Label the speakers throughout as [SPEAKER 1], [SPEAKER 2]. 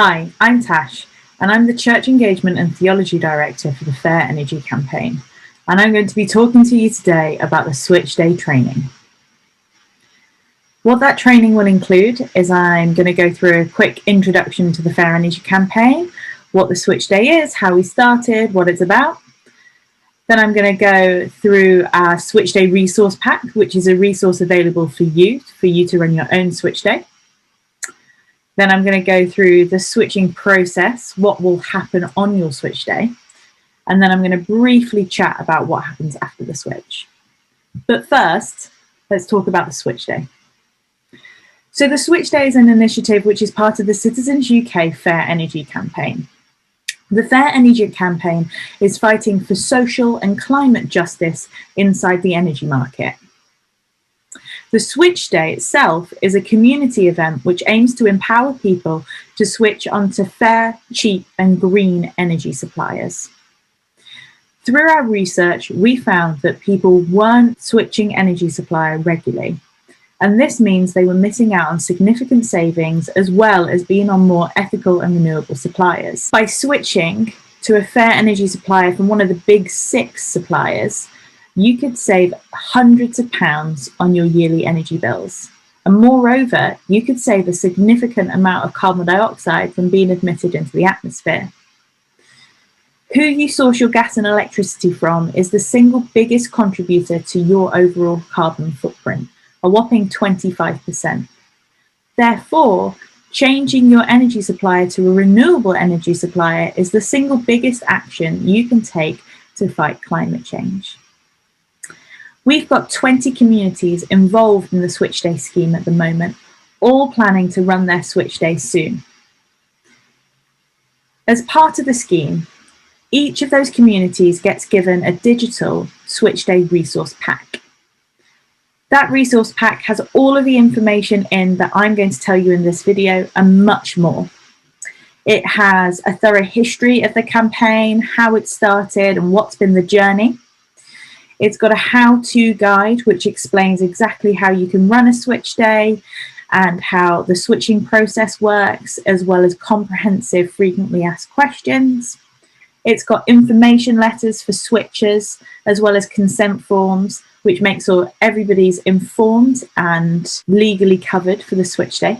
[SPEAKER 1] Hi, I'm Tash, and I'm the Church Engagement and Theology Director for the Fair Energy campaign, and I'm going to be talking to you today about the Switch Day training. What that training will include is I'm going to go through a quick introduction to the Fair Energy campaign, what the Switch Day is, how we started, what it's about. Then I'm going to go through our Switch Day resource pack, which is a resource available for you to run your own Switch Day. Then I'm going to go through the switching process, what will happen on your Switch Day. And then I'm going to briefly chat about what happens after the switch. But first, let's talk about the Switch Day. So the Switch Day is an initiative which is part of the Citizens UK Fair Energy campaign. The Fair Energy campaign is fighting for social and climate justice inside the energy market. The Switch Day itself is a community event which aims to empower people to switch onto fair, cheap and green energy suppliers. Through our research, we found that people weren't switching energy supplier regularly, and this means they were missing out on significant savings as well as being on more ethical and renewable suppliers. By switching to a fair energy supplier from one of the big 6 suppliers, you could save hundreds of pounds on your yearly energy bills. And moreover, you could save a significant amount of carbon dioxide from being emitted into the atmosphere. Who you source your gas and electricity from is the single biggest contributor to your overall carbon footprint, a whopping 25%. Therefore, changing your energy supplier to a renewable energy supplier is the single biggest action you can take to fight climate change. We've got 20 communities involved in the Switch Day scheme at the moment, all planning to run their Switch Day soon. As part of the scheme, each of those communities gets given a digital Switch Day resource pack. That resource pack has all of the information in that I'm going to tell you in this video and much more. It has a thorough history of the campaign, how it started and what's been the journey. It's got a how-to guide which explains exactly how you can run a Switch Day and how the switching process works, as well as comprehensive frequently asked questions. It's got information letters for switchers, as well as consent forms, which makes sure everybody's informed and legally covered for the Switch Day.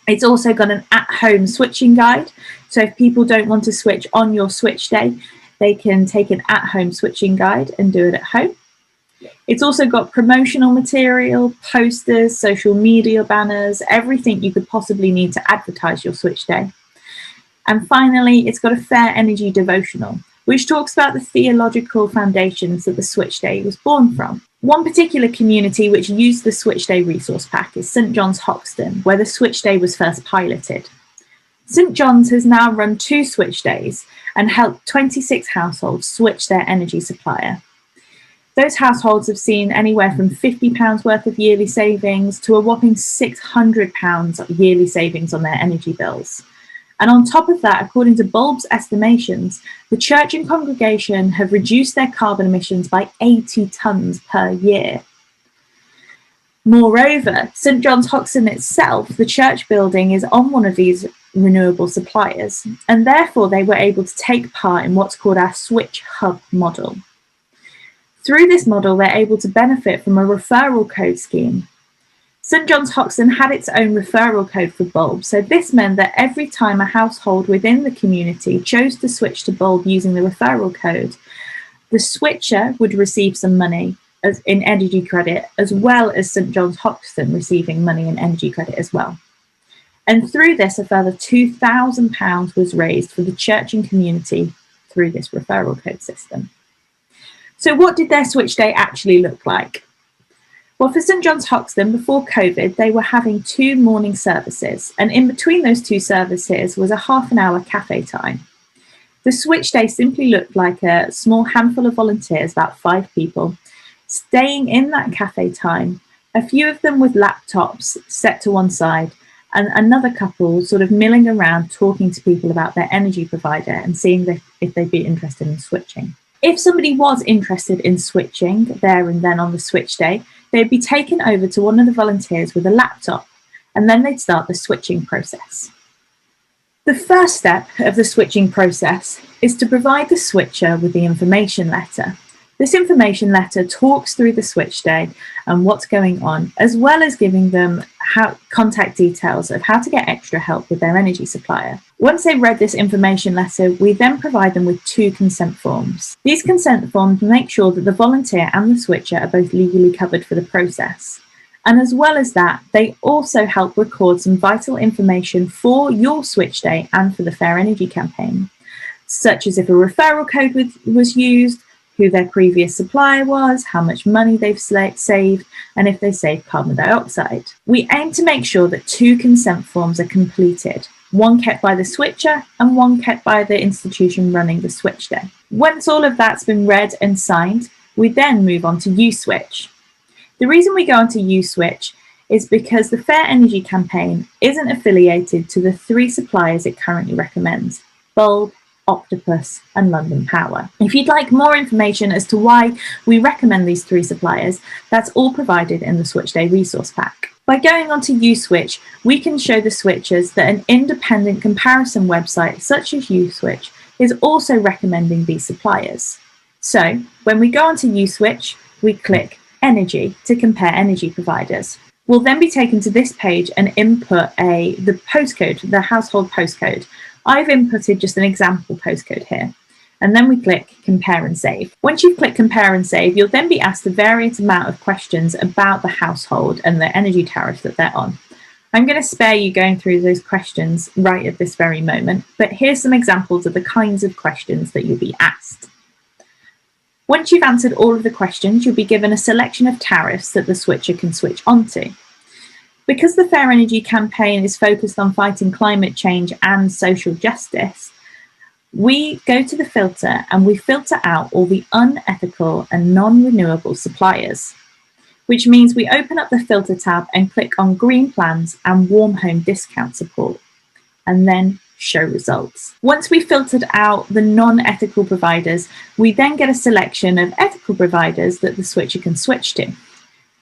[SPEAKER 1] It's also got an at-home switching guide. So if people don't want to switch on your Switch Day, they can take an at-home switching guide and do it at home. It's also got promotional material, posters, social media banners, everything you could possibly need to advertise your Switch Day. And finally, it's got a Fair Energy devotional, which talks about the theological foundations that the Switch Day was born from. One particular community which used the Switch Day resource pack is St John's Hoxton, where the Switch Day was first piloted. St John's has now run 2 Switch Days and helped 26 households switch their energy supplier. Those households have seen anywhere from £50 worth of yearly savings to a whopping £600 yearly savings on their energy bills. And on top of that, according to Bulb's estimations, the church and congregation have reduced their carbon emissions by 80 tonnes per year. Moreover, St John's Hoxton itself, the church building, is on one of these renewable suppliers, and therefore they were able to take part in what's called our Switch Hub model. Through this model, they're able to benefit from a referral code scheme. St John's Hoxton had its own referral code for Bulb, so this meant that every time a household within the community chose to switch to Bulb using the referral code, the switcher would receive some money in energy credit, as well as St John's Hoxton receiving money in energy credit as well. And through this, a further £2,000 was raised for the church and community through this referral code system. So what did their Switch Day actually look like? Well, for St John's Hoxton, before COVID, they were having 2 morning services, and in between those 2 services was a half-an-hour cafe time. The Switch Day simply looked like a small handful of volunteers, about 5 people, staying in that cafe time, a few of them with laptops set to one side, and another couple sort of milling around talking to people about their energy provider and seeing if they'd be interested in switching. If somebody was interested in switching there and then on the Switch Day, they'd be taken over to one of the volunteers with a laptop, and then they'd start the switching process. The first step of the switching process is to provide the switcher with the information letter. This information letter talks through the switch day and what's going on, as well as giving them contact details of how to get extra help with their energy supplier. Once they've read this information letter, we then provide them with 2 consent forms. These consent forms make sure that the volunteer and the switcher are both legally covered for the process. And as well as that, they also help record some vital information for your switch day and for the Fair Energy campaign, such as if a referral code was used, who their previous supplier was, how much money they've saved, and if they saved carbon dioxide. We aim to make sure that 2 consent forms are completed, one kept by the switcher and one kept by the institution running the switch day. Once all of that's been read and signed, we then move on to U-Switch. The reason we go on to U-Switch is because the Fair Energy campaign isn't affiliated to the 3 suppliers it currently recommends: Bulb, Octopus and London Power. If you'd like more information as to why we recommend these 3 suppliers, that's all provided in the Switch Day resource pack. By going on to U-Switch, we can show the switchers that an independent comparison website such as U-Switch is also recommending these suppliers. So when we go on to U-Switch, we click Energy to compare energy providers. We'll then be taken to this page and input the postcode, the household postcode. I've inputted just an example postcode here, and then we click Compare and Save. Once you've clicked Compare and Save, you'll then be asked a various amount of questions about the household and the energy tariff that they're on. I'm going to spare you going through those questions right at this very moment, but here's some examples of the kinds of questions that you'll be asked. Once you've answered all of the questions, you'll be given a selection of tariffs that the switcher can switch onto. Because the Fair Energy campaign is focused on fighting climate change and social justice, we go to the filter and we filter out all the unethical and non-renewable suppliers, which means we open up the filter tab and click on Green Plans and Warm Home Discount Support, and then show results. Once we've filtered out the non-ethical providers, we then get a selection of ethical providers that the switcher can switch to.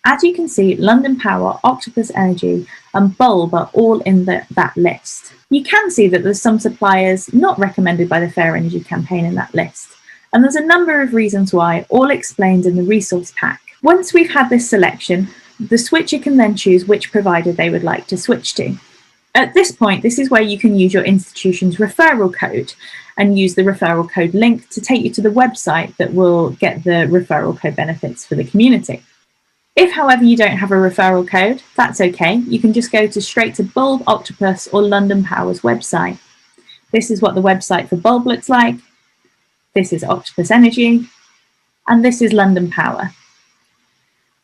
[SPEAKER 1] As you can see, London Power, Octopus Energy and Bulb are all in that list. You can see that there's some suppliers not recommended by the Fair Energy campaign in that list, and there's a number of reasons why, all explained in the resource pack. Once we've had this selection, the switcher can then choose which provider they would like to switch to. At this point, this is where you can use your institution's referral code and use the referral code link to take you to the website that will get the referral code benefits for the community. If, however, you don't have a referral code, that's okay. You can just go straight to Bulb, Octopus or London Power's website. This is what the website for Bulb looks like. This is Octopus Energy, and this is London Power.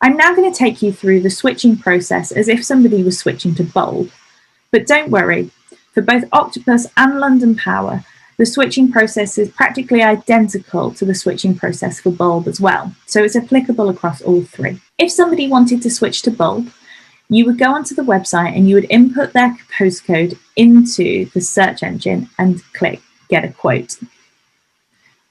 [SPEAKER 1] I'm now going to take you through the switching process as if somebody was switching to Bulb. But don't worry, for both Octopus and London Power, the switching process is practically identical to the switching process for Bulb as well, so it's applicable across all 3. If somebody wanted to switch to Bulb, you would go onto the website and you would input their postcode into the search engine and click Get a Quote.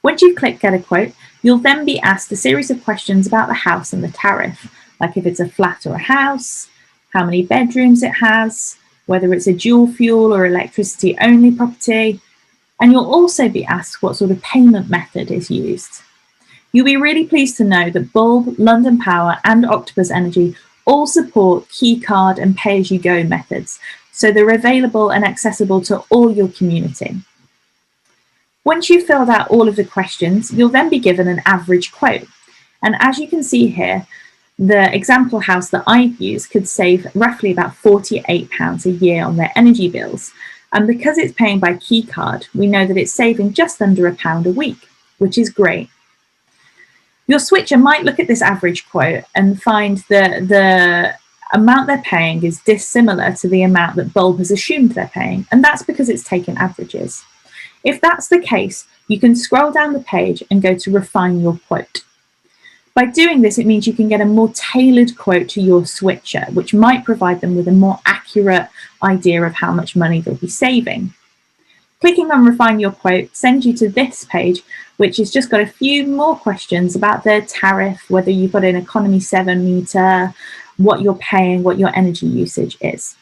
[SPEAKER 1] Once you've clicked Get a Quote, you'll then be asked a series of questions about the house and the tariff, like if it's a flat or a house, how many bedrooms it has, whether it's a dual fuel or electricity only property, and you'll also be asked what sort of payment method is used. You'll be really pleased to know that Bulb, London Power and Octopus Energy all support key card and pay-as-you-go methods, so they're available and accessible to all your community. Once you've filled out all of the questions, you'll then be given an average quote. And as you can see here, the example house that I've used could save roughly about £48 a year on their energy bills. And because it's paying by key card, we know that it's saving just under £1 a week, which is great. Your switcher might look at this average quote and find that the amount they're paying is dissimilar to the amount that Bulb has assumed they're paying, and that's because it's taken averages. If that's the case, you can scroll down the page and go to refine your quote. By doing this, it means you can get a more tailored quote to your switcher, which might provide them with a more accurate idea of how much money they'll be saving. Clicking on Refine Your Quote sends you to this page, which has just got a few more questions about their tariff, whether you've got an Economy 7 meter, what you're paying, what your energy usage is.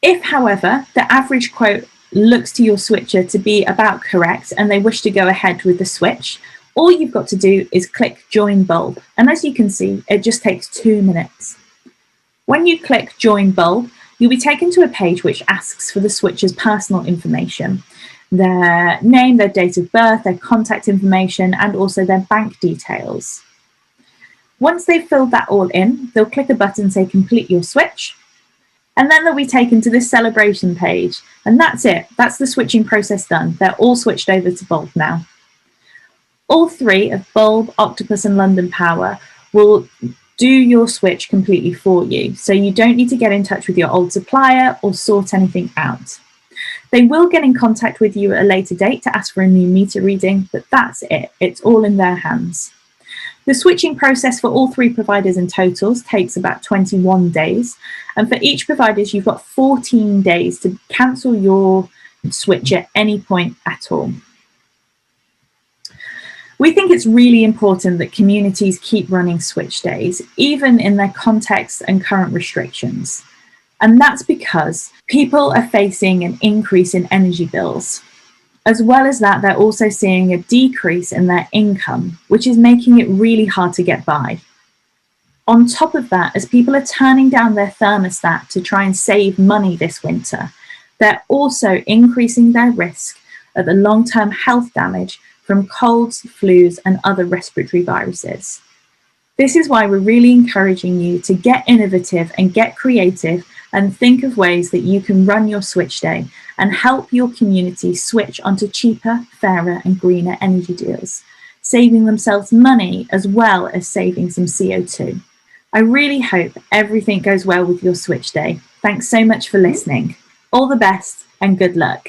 [SPEAKER 1] If, however, the average quote looks to your switcher to be about correct and they wish to go ahead with the switch, all you've got to do is click Join Bulb. And as you can see, it just takes 2 minutes. When you click Join Bulb, you'll be taken to a page which asks for the switcher's personal information, their name, their date of birth, their contact information, and also their bank details. Once they've filled that all in, they'll click a button say Complete Your Switch, and then they'll be taken to this celebration page. And that's it. That's the switching process done. They're all switched over to Bulb now. All three of Bulb, Octopus, and London Power will do your switch completely for you. So you don't need to get in touch with your old supplier or sort anything out. They will get in contact with you at a later date to ask for a new meter reading, but that's it. It's all in their hands. The switching process for all three providers in totals takes about 21 days. And for each provider, you've got 14 days to cancel your switch at any point at all. We think it's really important that communities keep running switch days, even in their context and current restrictions. And that's because people are facing an increase in energy bills. As well as that, they're also seeing a decrease in their income, which is making it really hard to get by. On top of that, as people are turning down their thermostat to try and save money this winter, they're also increasing their risk of the long-term health damage from colds, flus, and other respiratory viruses. This is why we're really encouraging you to get innovative and get creative and think of ways that you can run your switch day and help your community switch onto cheaper, fairer, and greener energy deals, saving themselves money as well as saving some CO2. I really hope everything goes well with your switch day. Thanks so much for listening. All the best and good luck.